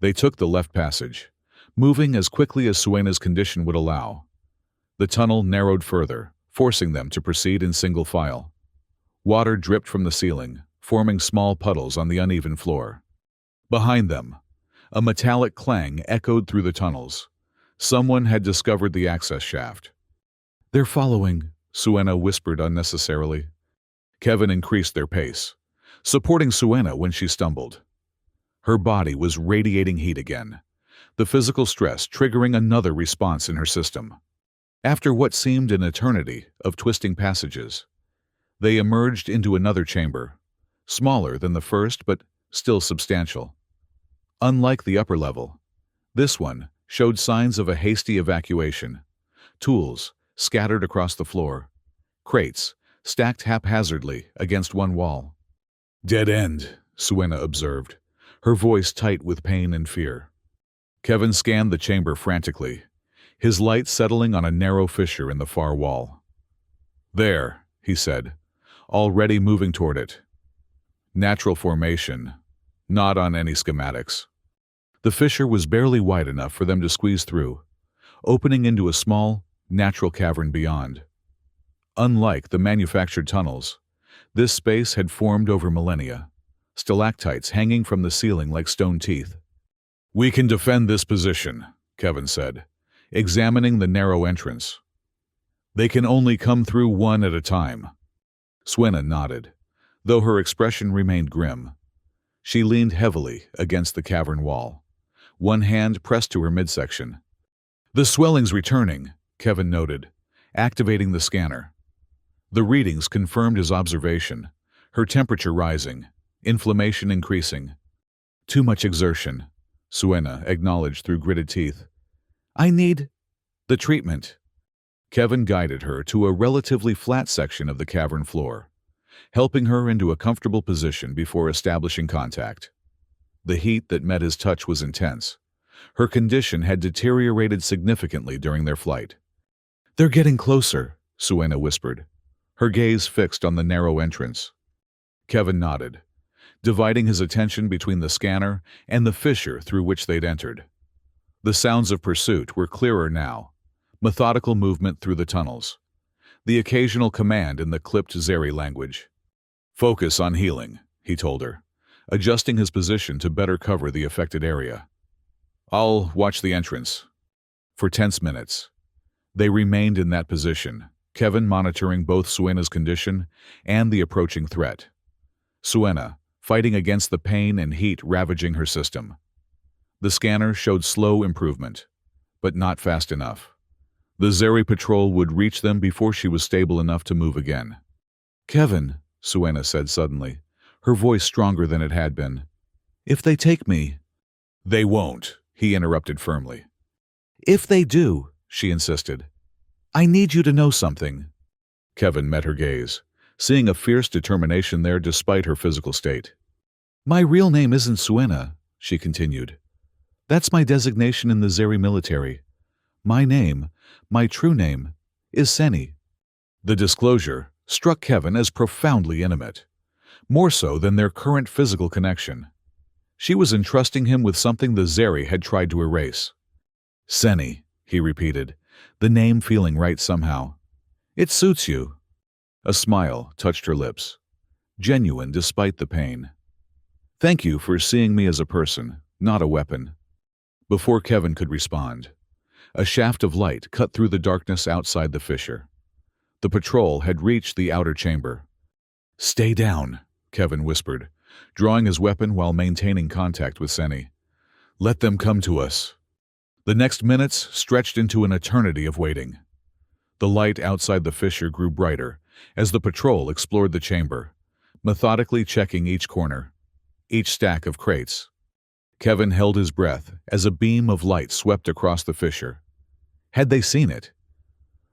They took the left passage, moving as quickly as Suena's condition would allow. The tunnel narrowed further, forcing them to proceed in single file. Water dripped from the ceiling, forming small puddles on the uneven floor. Behind them, a metallic clang echoed through the tunnels. Someone had discovered the access shaft. "They're following," Suena whispered unnecessarily. Kevin increased their pace, supporting Suena when she stumbled. Her body was radiating heat again, the physical stress triggering another response in her system. After what seemed an eternity of twisting passages, they emerged into another chamber, smaller than the first but still substantial. Unlike the upper level, this one showed signs of a hasty evacuation. Tools scattered across the floor, crates stacked haphazardly against one wall. "Dead end," Suena observed, her voice tight with pain and fear. Kevin scanned the chamber frantically, his light settling on a narrow fissure in the far wall. "There," he said, already moving toward it. "Natural formation, not on any schematics." The fissure was barely wide enough for them to squeeze through, opening into a small, natural cavern beyond. Unlike the manufactured tunnels, this space had formed over millennia, stalactites hanging from the ceiling like stone teeth. "We can defend this position," Kevin said, examining the narrow entrance. "They can only come through one at a time." Suena nodded, though her expression remained grim. She leaned heavily against the cavern wall, one hand pressed to her midsection. "The swelling's returning," Kevin noted, activating the scanner. The readings confirmed his observation, her temperature rising, inflammation increasing. "Too much exertion," Suena acknowledged through gritted teeth. "I need the treatment." Kevin guided her to a relatively flat section of the cavern floor, helping her into a comfortable position before establishing contact. The heat that met his touch was intense. Her condition had deteriorated significantly during their flight. "They're getting closer," Suena whispered, her gaze fixed on the narrow entrance. Kevin nodded, dividing his attention between the scanner and the fissure through which they'd entered. The sounds of pursuit were clearer now, methodical movement through the tunnels, the occasional command in the clipped Zeri language. "Focus on healing," he told her, adjusting his position to better cover the affected area. "I'll watch the entrance." For tense minutes, they remained in that position, Kevin monitoring both Suena's condition and the approaching threat. Suena, fighting against the pain and heat ravaging her system. The scanner showed slow improvement, but not fast enough. The Zeri patrol would reach them before she was stable enough to move again. "Kevin," Suena said suddenly, her voice stronger than it had been, "if they take me—" "They won't," he interrupted firmly. "If they do," she insisted, "I need you to know something." Kevin met her gaze, seeing a fierce determination there despite her physical state. "My real name isn't Suena," she continued. "That's my designation in the Zeri military. My name, my true name, is Seni." The disclosure struck Kevin as profoundly intimate, more so than their current physical connection. She was entrusting him with something the Zeri had tried to erase. "Seni," he repeated, the name feeling right somehow. "It suits you." A smile touched her lips, genuine despite the pain. "Thank you for seeing me as a person, not a weapon." Before Kevin could respond, a shaft of light cut through the darkness outside the fissure. The patrol had reached the outer chamber. "Stay down," Kevin whispered, drawing his weapon while maintaining contact with Seni. "Let them come to us." The next minutes stretched into an eternity of waiting. The light outside the fissure grew brighter as the patrol explored the chamber, methodically checking each corner, each stack of crates. Kevin held his breath as a beam of light swept across the fissure. Had they seen it?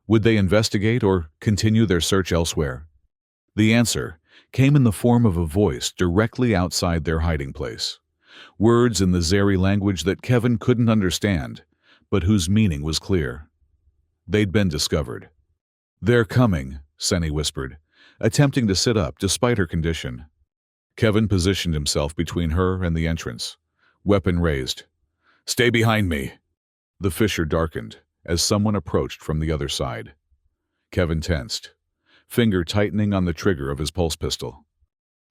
Would they investigate or continue their search elsewhere? The answer came in the form of a voice directly outside their hiding place. Words in the Zeri language that Kevin couldn't understand, but whose meaning was clear. They'd been discovered. "They're coming," Seni whispered, attempting to sit up despite her condition. Kevin positioned himself between her and the entrance, weapon raised. "Stay behind me." The fissure darkened as someone approached from the other side. Kevin tensed, finger tightening on the trigger of his pulse pistol.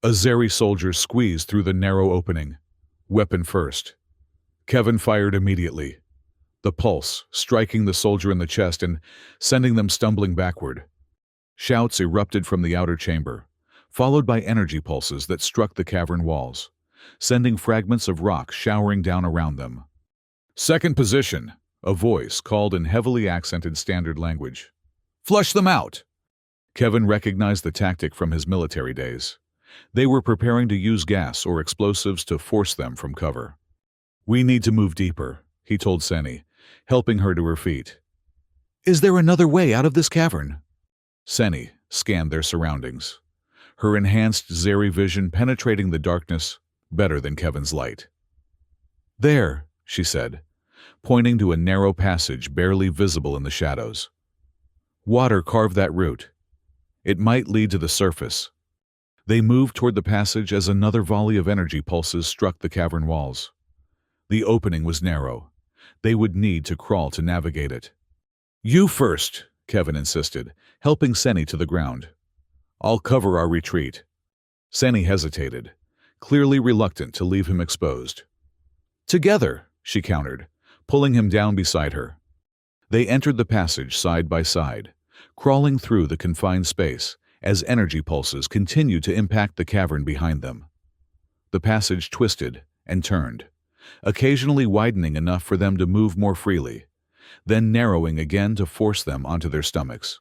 A Zeri soldier squeezed through the narrow opening, weapon first. Kevin fired immediately, the pulse striking the soldier in the chest and sending them stumbling backward. Shouts erupted from the outer chamber, followed by energy pulses that struck the cavern walls, sending fragments of rock showering down around them. "Second position," a voice called in heavily accented standard language. "Flush them out!" Kevin recognized the tactic from his military days. They were preparing to use gas or explosives to force them from cover. "We need to move deeper," he told Seni, helping her to her feet. "Is there another way out of this cavern?" Seni scanned their surroundings, her enhanced Zeri vision penetrating the darkness better than Kevin's light. "There," she said, pointing to a narrow passage barely visible in the shadows. Water carved that route. It might lead to the surface. They moved toward the passage as another volley of energy pulses struck the cavern walls. The opening was narrow. They would need to crawl to navigate it. "You first," Kevin insisted, helping Senny to the ground. "I'll cover our retreat." Senny hesitated, clearly reluctant to leave him exposed. "Together," she countered, pulling him down beside her. They entered the passage side by side, crawling through the confined space as energy pulses continued to impact the cavern behind them. The passage twisted and turned, occasionally widening enough for them to move more freely, then narrowing again to force them onto their stomachs.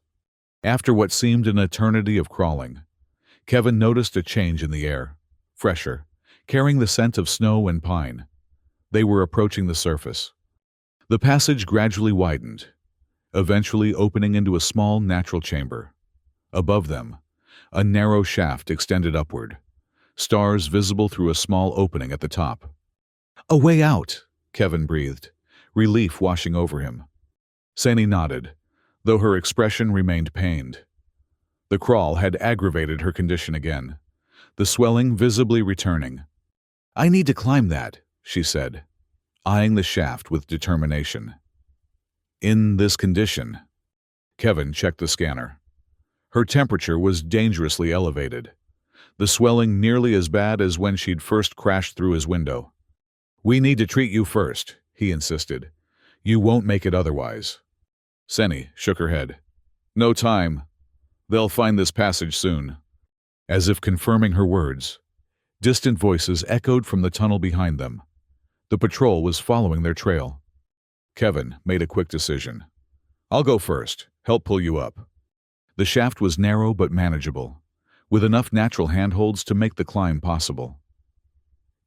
After what seemed an eternity of crawling, Kevin noticed a change in the air, fresher, carrying the scent of snow and pine. They were approaching the surface. The passage gradually widened, eventually opening into a small natural chamber. Above them, a narrow shaft extended upward, stars visible through a small opening at the top. "A way out," Kevin breathed, relief washing over him. Senny nodded, though her expression remained pained. The crawl had aggravated her condition again, the swelling visibly returning. "I need to climb that," she said, eyeing the shaft with determination. In this condition, Kevin checked the scanner. Her temperature was dangerously elevated, the swelling nearly as bad as when she'd first crashed through his window. "We need to treat you first," he insisted. "You won't make it otherwise." Senny shook her head. "No time. They'll find this passage soon." As if confirming her words, distant voices echoed from the tunnel behind them. The patrol was following their trail. Kevin made a quick decision. "I'll go first, help pull you up." The shaft was narrow but manageable, with enough natural handholds to make the climb possible.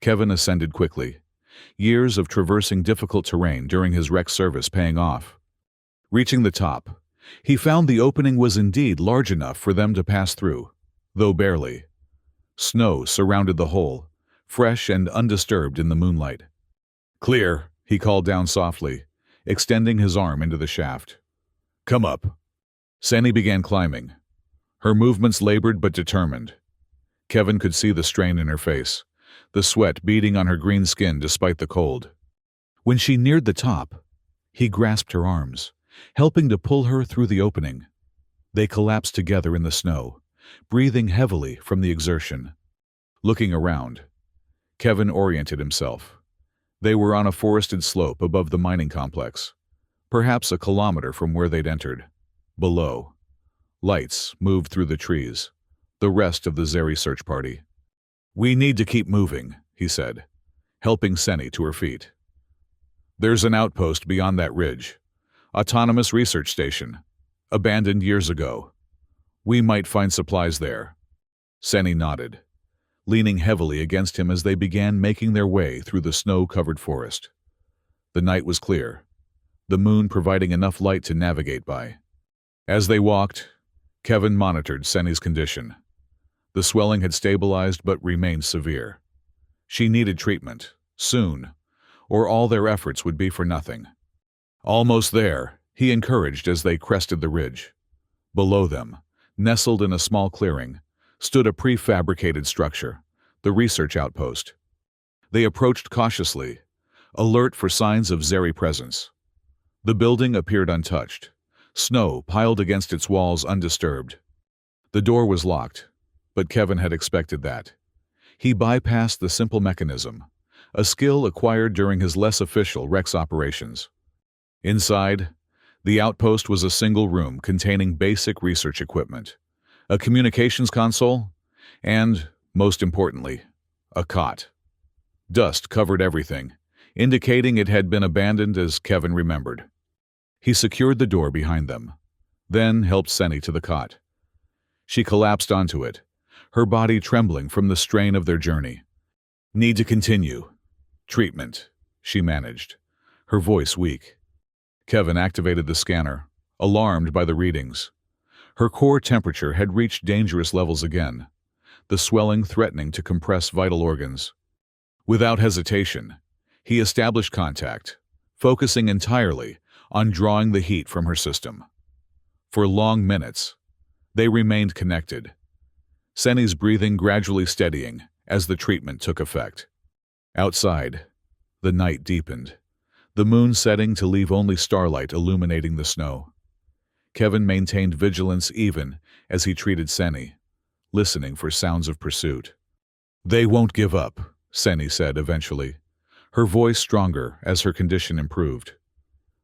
Kevin ascended quickly, years of traversing difficult terrain during his rec service paying off. Reaching the top, he found the opening was indeed large enough for them to pass through, though barely. Snow surrounded the hole, fresh and undisturbed in the moonlight. "Clear," he called down softly, extending his arm into the shaft. "Come up." Senny began climbing, her movements labored but determined. Kevin could see the strain in her face, the sweat beading on her green skin despite the cold. When she neared the top, he grasped her arms, helping to pull her through the opening. They collapsed together in the snow, breathing heavily from the exertion. Looking around, Kevin oriented himself. They were on a forested slope above the mining complex, perhaps a kilometer from where they'd entered. Below, lights moved through the trees, the rest of the Zeri search party. "We need to keep moving," he said, helping Senny to her feet. "There's an outpost beyond that ridge, autonomous research station, abandoned years ago. We might find supplies there." Senny nodded, leaning heavily against him as they began making their way through the snow-covered forest. The night was clear, the moon providing enough light to navigate by. As they walked, Kevin monitored Senny's condition. The swelling had stabilized but remained severe. She needed treatment, soon, or all their efforts would be for nothing. "Almost there," he encouraged as they crested the ridge. Below them, nestled in a small clearing, stood a prefabricated structure, the research outpost. They approached cautiously, alert for signs of Zeri presence. The building appeared untouched, snow piled against its walls undisturbed. The door was locked, but Kevin had expected that. He bypassed the simple mechanism, a skill acquired during his less official Rex operations. Inside, the outpost was a single room containing basic research equipment, a communications console, and, most importantly, a cot. Dust covered everything, indicating it had been abandoned as Kevin remembered. He secured the door behind them, then helped Senny to the cot. She collapsed onto it, her body trembling from the strain of their journey. "Need to continue. Treatment," she managed, her voice weak. Kevin activated the scanner, alarmed by the readings. Her core temperature had reached dangerous levels again, the swelling threatening to compress vital organs. Without hesitation, he established contact, focusing entirely on drawing the heat from her system. For long minutes, they remained connected, Seni's breathing gradually steadying as the treatment took effect. Outside, the night deepened, the moon setting to leave only starlight illuminating the snow. Kevin maintained vigilance even as he treated Seni, listening for sounds of pursuit. "They won't give up," Seni said eventually, her voice stronger as her condition improved.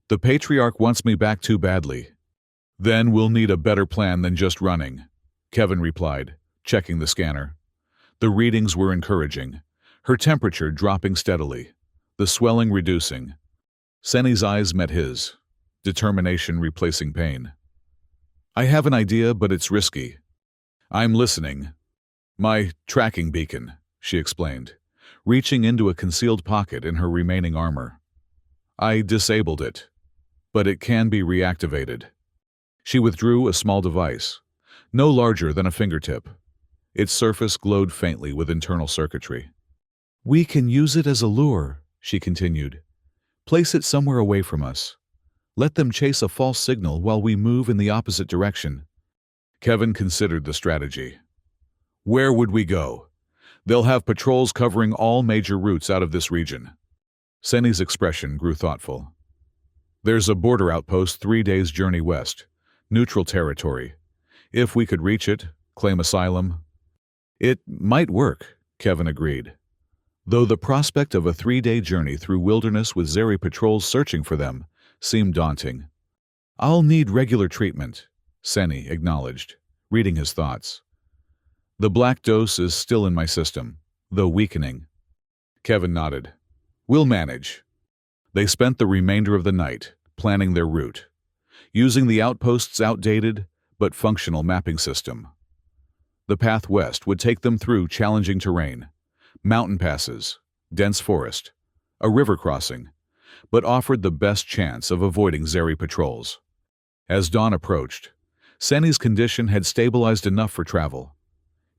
"The Patriarch wants me back too badly." "Then we'll need a better plan than just running," Kevin replied, checking the scanner. The readings were encouraging, her temperature dropping steadily, the swelling reducing. Seni's eyes met his, determination replacing pain. "I have an idea, but it's risky." "I'm listening." "My tracking beacon," she explained, reaching into a concealed pocket in her remaining armor. "I disabled it, but it can be reactivated." She withdrew a small device, no larger than a fingertip. Its surface glowed faintly with internal circuitry. "We can use it as a lure," she continued. "Place it somewhere away from us. Let them chase a false signal while we move in the opposite direction." Kevin considered the strategy. "Where would we go? They'll have patrols covering all major routes out of this region." Seni's expression grew thoughtful. "There's a border outpost 3 days' journey west, neutral territory. If we could reach it, claim asylum." "It might work," Kevin agreed, though the prospect of a 3-day journey through wilderness with Zeri patrols searching for them seemed daunting. "I'll need regular treatment," Seni acknowledged, reading his thoughts. "The black dose is still in my system, though weakening." Kevin nodded. "We'll manage." They spent the remainder of the night planning their route, using the outpost's outdated but functional mapping system. The path west would take them through challenging terrain, mountain passes, dense forest, a river crossing, but offered the best chance of avoiding Zeri patrols. As dawn approached, Seni's condition had stabilized enough for travel.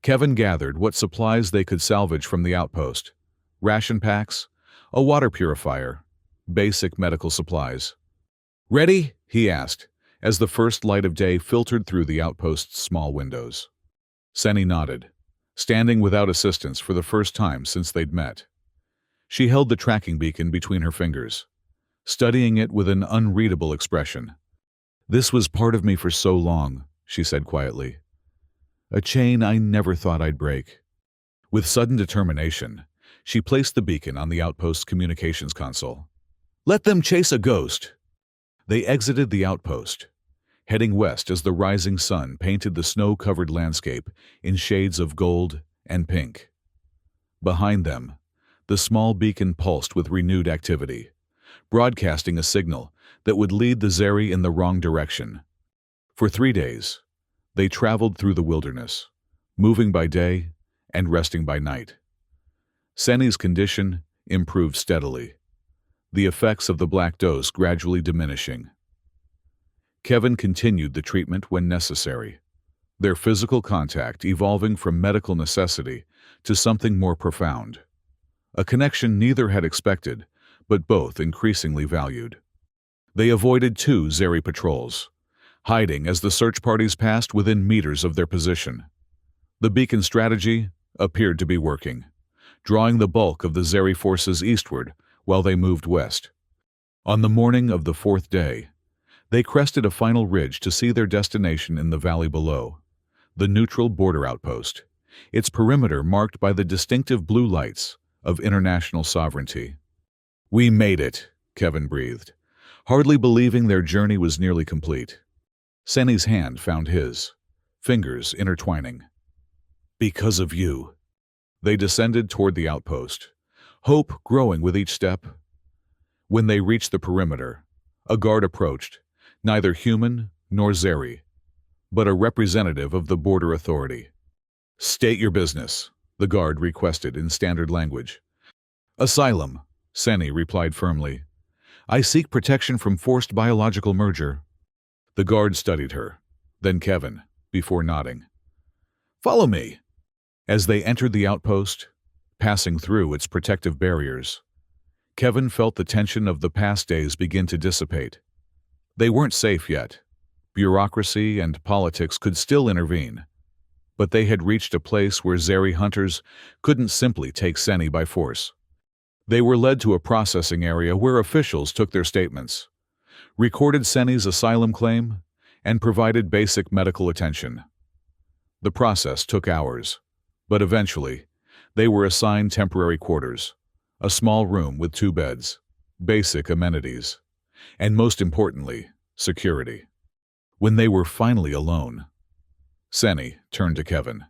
Kevin gathered what supplies they could salvage from the outpost: ration packs, a water purifier, basic medical supplies. "Ready?" he asked, as the first light of day filtered through the outpost's small windows. Seni nodded, standing without assistance for the first time since they'd met. She held the tracking beacon between her fingers, studying it with an unreadable expression. "This was part of me for so long," she said quietly. "A chain I never thought I'd break." With sudden determination, she placed the beacon on the outpost's communications console. "Let them chase a ghost." They exited the outpost, heading west as the rising sun painted the snow-covered landscape in shades of gold and pink. Behind them, the small beacon pulsed with renewed activity, broadcasting a signal that would lead the Zeri in the wrong direction. For 3 days, they traveled through the wilderness, moving by day and resting by night. Seni's condition improved steadily, the effects of the black dose gradually diminishing. Kevin continued the treatment when necessary, their physical contact evolving from medical necessity to something more profound, a connection neither had expected, but both increasingly valued. They avoided 2 Zeri patrols, hiding as the search parties passed within meters of their position. The beacon strategy appeared to be working, drawing the bulk of the Zeri forces eastward while they moved west. On the morning of the 4th day, they crested a final ridge to see their destination in the valley below, the neutral border outpost, its perimeter marked by the distinctive blue lights of international sovereignty. "We made it," Kevin breathed, hardly believing their journey was nearly complete. Seni's hand found his, fingers intertwining. "Because of you." They descended toward the outpost, hope growing with each step. When they reached the perimeter, a guard approached, neither human nor Zeri, but a representative of the border authority. "State your business," the guard requested in standard language. "Asylum," Seni replied firmly. "I seek protection from forced biological merger." The guard studied her, then Kevin, before nodding. "Follow me." As they entered the outpost, passing through its protective barriers, Kevin felt the tension of the past days begin to dissipate. They weren't safe yet. Bureaucracy and politics could still intervene. But they had reached a place where Zeri hunters couldn't simply take Seni by force. They were led to a processing area where officials took their statements, recorded Seni's asylum claim, and provided basic medical attention. The process took hours, but eventually, they were assigned temporary quarters, a small room with 2 beds, basic amenities, and most importantly, security. When they were finally alone, Seni turned to Kevin,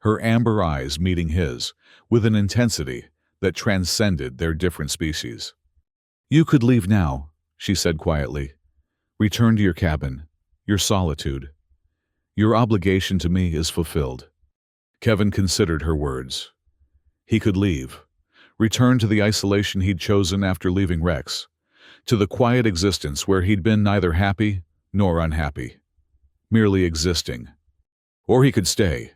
her amber eyes meeting his with an intensity that transcended their different species. "You could leave now," she said quietly. "Return to your cabin, your solitude. Your obligation to me is fulfilled." Kevin considered her words. He could leave, return to the isolation he'd chosen after leaving Rex, to the quiet existence where he'd been neither happy nor unhappy, merely existing. Or he could stay,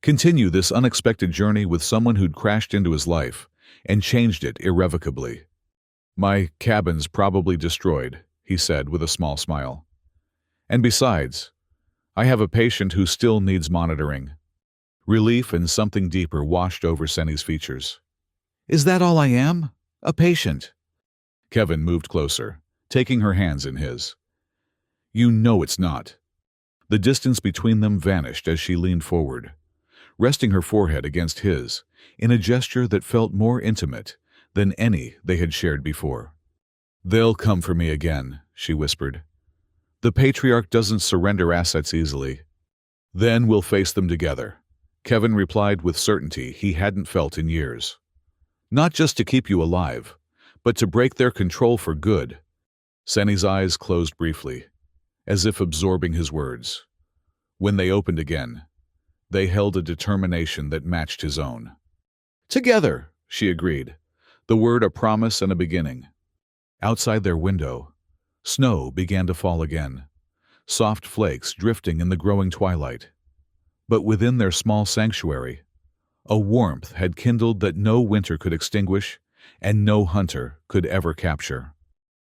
continue this unexpected journey with someone who'd crashed into his life and changed it irrevocably. "My cabin's probably destroyed," he said with a small smile. "And besides, I have a patient who still needs monitoring." Relief and something deeper washed over Seni's features. "Is that all I am? A patient?" Kevin moved closer, taking her hands in his. "You know it's not." The distance between them vanished as she leaned forward, resting her forehead against his, in a gesture that felt more intimate than any they had shared before. "They'll come for me again," she whispered. "The Patriarch doesn't surrender assets easily. Then we'll face them together," Kevin replied with certainty he hadn't felt in years. "Not just to keep you alive, but to break their control for good." Seni's eyes closed briefly, as if absorbing his words. When they opened again, they held a determination that matched his own. "Together," she agreed, the word a promise and a beginning. Outside their window, snow began to fall again, soft flakes drifting in the growing twilight. But within their small sanctuary, a warmth had kindled that no winter could extinguish and no hunter could ever capture.